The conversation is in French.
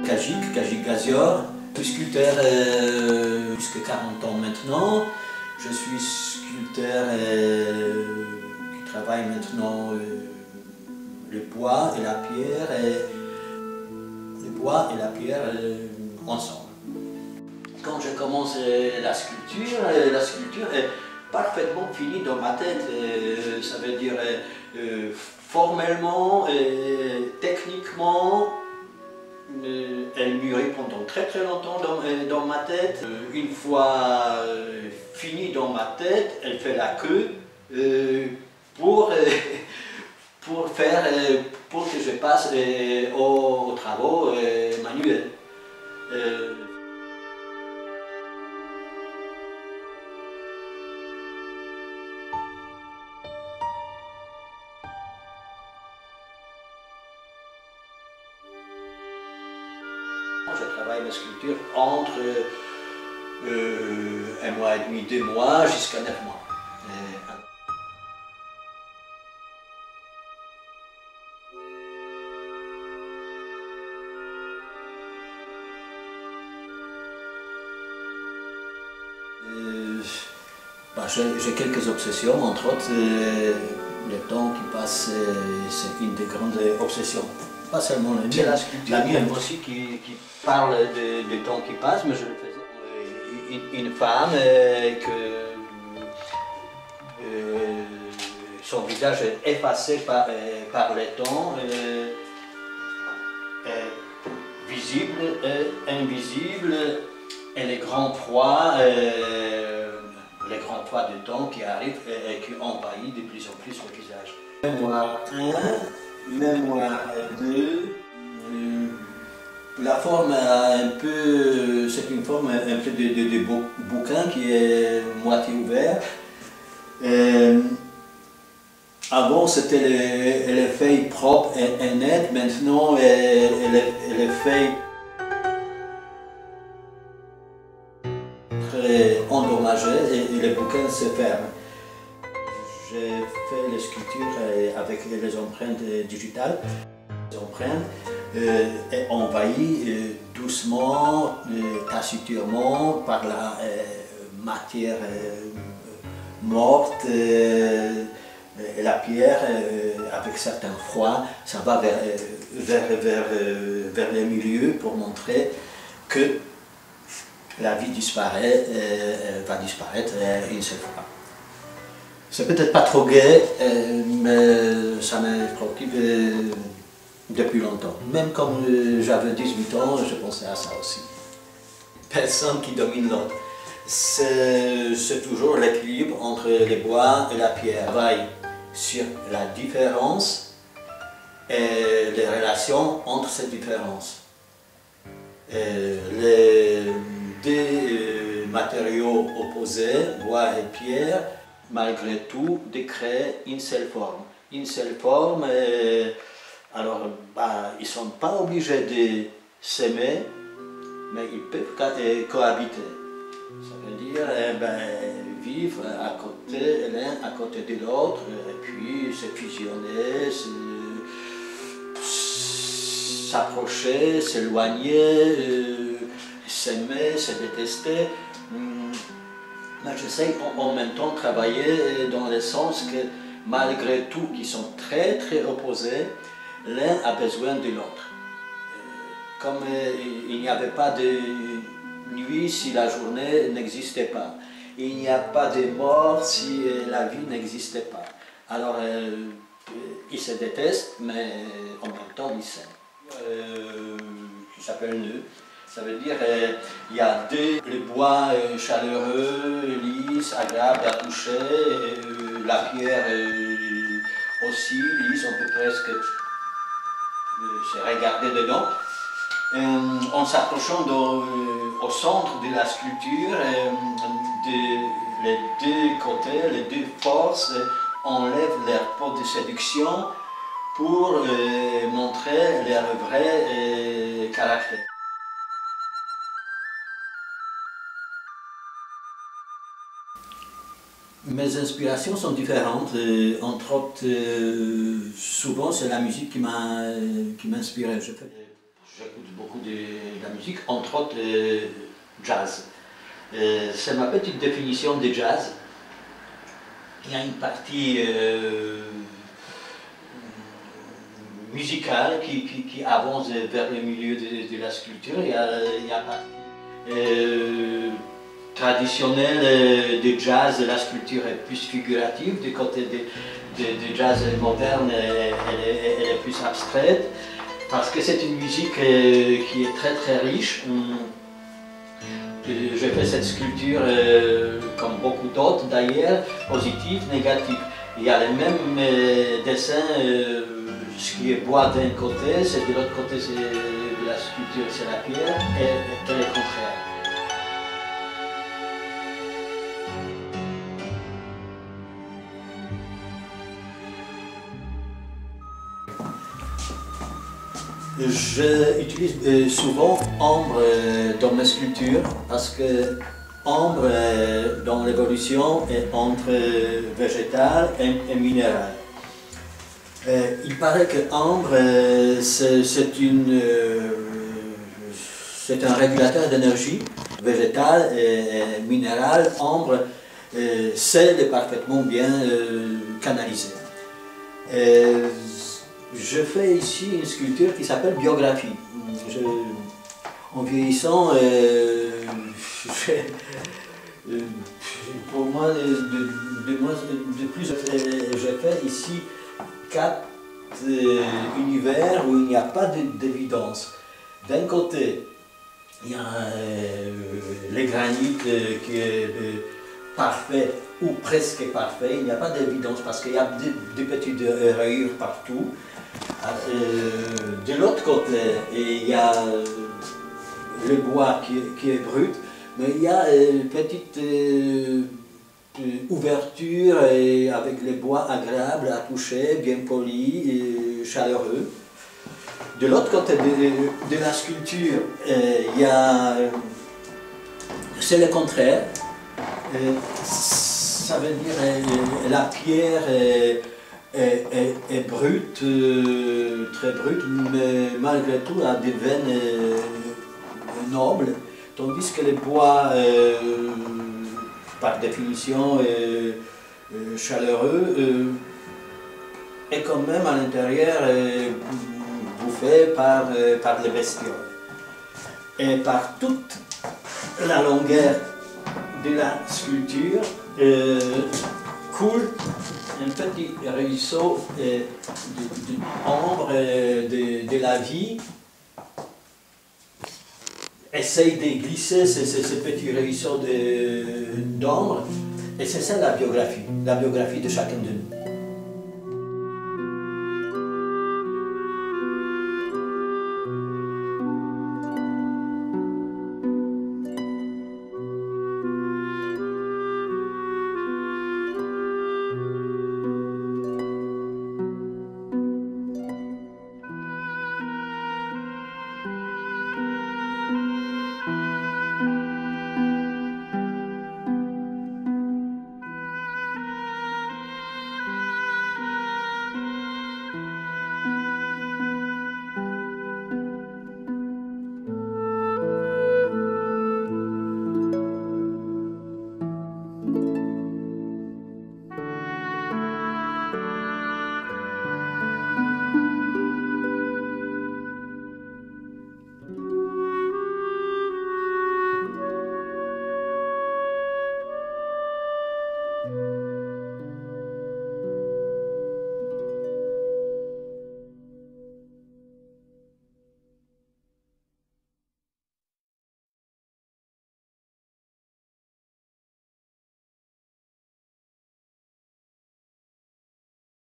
Kajik Gazior. Je suis sculpteur jusqu'à 40 ans maintenant. Je suis sculpteur qui travaille maintenant le bois et la pierre, ensemble. Quand je commence la sculpture est parfaitement finie dans ma tête. Ça veut dire formellement et techniquement, elle mûrit pendant très longtemps dans ma tête. Une fois finie dans ma tête, elle fait la queue pour que je passe aux travaux manuels. Je travaille ma sculpture entre 1 mois et demi, 2 mois, jusqu'à 9 mois. J'ai quelques obsessions, entre autres, le temps qui passe, c'est une des grandes obsessions. Pas seulement la mienne, la mienne aussi qui parle du temps qui passe, mais je le faisais. Une femme son visage est effacé par le temps, visible, invisible, et les grands froids du temps qui arrivent et qui envahissent de plus en plus le visage. Mémoire 1, mémoire 2. La forme c'est une forme un peu de bouquin qui est moitié ouvert. Avant c'était les feuilles propres et nettes, maintenant les feuilles très endommagées et le bouquin se ferme. J'ai fait les sculptures avec les empreintes digitales. Les empreintes envahies doucement, taciturement par la matière morte et la pierre avec certains froids. Ça va vers le milieu pour montrer que la vie disparaît, va disparaître une seule fois. C'est peut-être pas trop gai, mais ça me préoccupe depuis longtemps. Même quand j'avais 18 ans, je pensais à ça aussi. Personne qui domine l'autre. C'est toujours l'équilibre entre le bois et la pierre. On travaille sur la différence et les relations entre ces différences. Les deux matériaux opposés, bois et pierre, malgré tout, créent une seule forme. Une seule forme, alors ils ne sont pas obligés de s'aimer, mais ils peuvent cohabiter. Ça veut dire vivre à côté, l'un à côté de l'autre, et puis se fusionner, s'approcher, s'éloigner, s'aimer, se détester. Mais j'essaie en même temps de travailler dans le sens que malgré tout, qui sont très opposés, l'un a besoin de l'autre. Comme il n'y avait pas de nuit si la journée n'existait pas. Il n'y a pas de mort si la vie n'existait pas. Alors ils se détestent, mais en même temps ils s'aiment. Qui s'appelle nœud. Ça veut dire il y a le bois chaleureux, lisse, agréable à toucher, la pierre aussi lisse, on peut presque se regarder dedans. En s'approchant au centre de la sculpture, les deux côtés, les deux forces enlèvent leur peau de séduction pour montrer leur vrai caractère. Mes inspirations sont différentes, entre autres, souvent c'est la musique qui m'inspire. J'écoute beaucoup de la musique, entre autres jazz. C'est ma petite définition de jazz. Il y a une partie musicale qui avance vers le milieu de la sculpture. Il y a la partie traditionnelle de jazz, la sculpture est plus figurative. Du côté de jazz moderne, elle est plus abstraite. Parce que c'est une musique qui est très très riche. J'ai fait cette sculpture, comme beaucoup d'autres d'ailleurs, positive, négative. Il y a les mêmes dessins, ce qui est bois d'un côté, c'est de l'autre côté de la sculpture, c'est la pierre, et le contraire. J'utilise souvent ombre dans mes sculptures parce que ombre dans l'évolution est entre végétal et minéral. Il paraît que ombre c'est un régulateur d'énergie végétale et minérale. Ombre sait parfaitement bien canaliser. Je fais ici une sculpture qui s'appelle Biographie. En vieillissant, pour moi, de plus, je fais ici 4 univers où il n'y a pas d'évidence. D'un côté, il y a le granit qui est parfait ou presque parfait. Il n'y a pas d'évidence parce qu'il y a des petites rayures partout. De l'autre côté, il y a le bois qui est brut, mais il y a une petite ouverture avec les bois agréables à toucher, bien polis et chaleureux. De l'autre côté de la sculpture, c'est le contraire. Ça veut dire la pierre est brute, très brute, mais malgré tout a des veines nobles, tandis que le bois, par définition chaleureux, est quand même à l'intérieur bouffé par les bestioles. Et par toute la longueur de la sculpture coule un petit ruisseau d'ombre de la vie. Essaye de glisser ces petits ruisseaux d'ombre, et c'est ça la biographie de chacun de nous.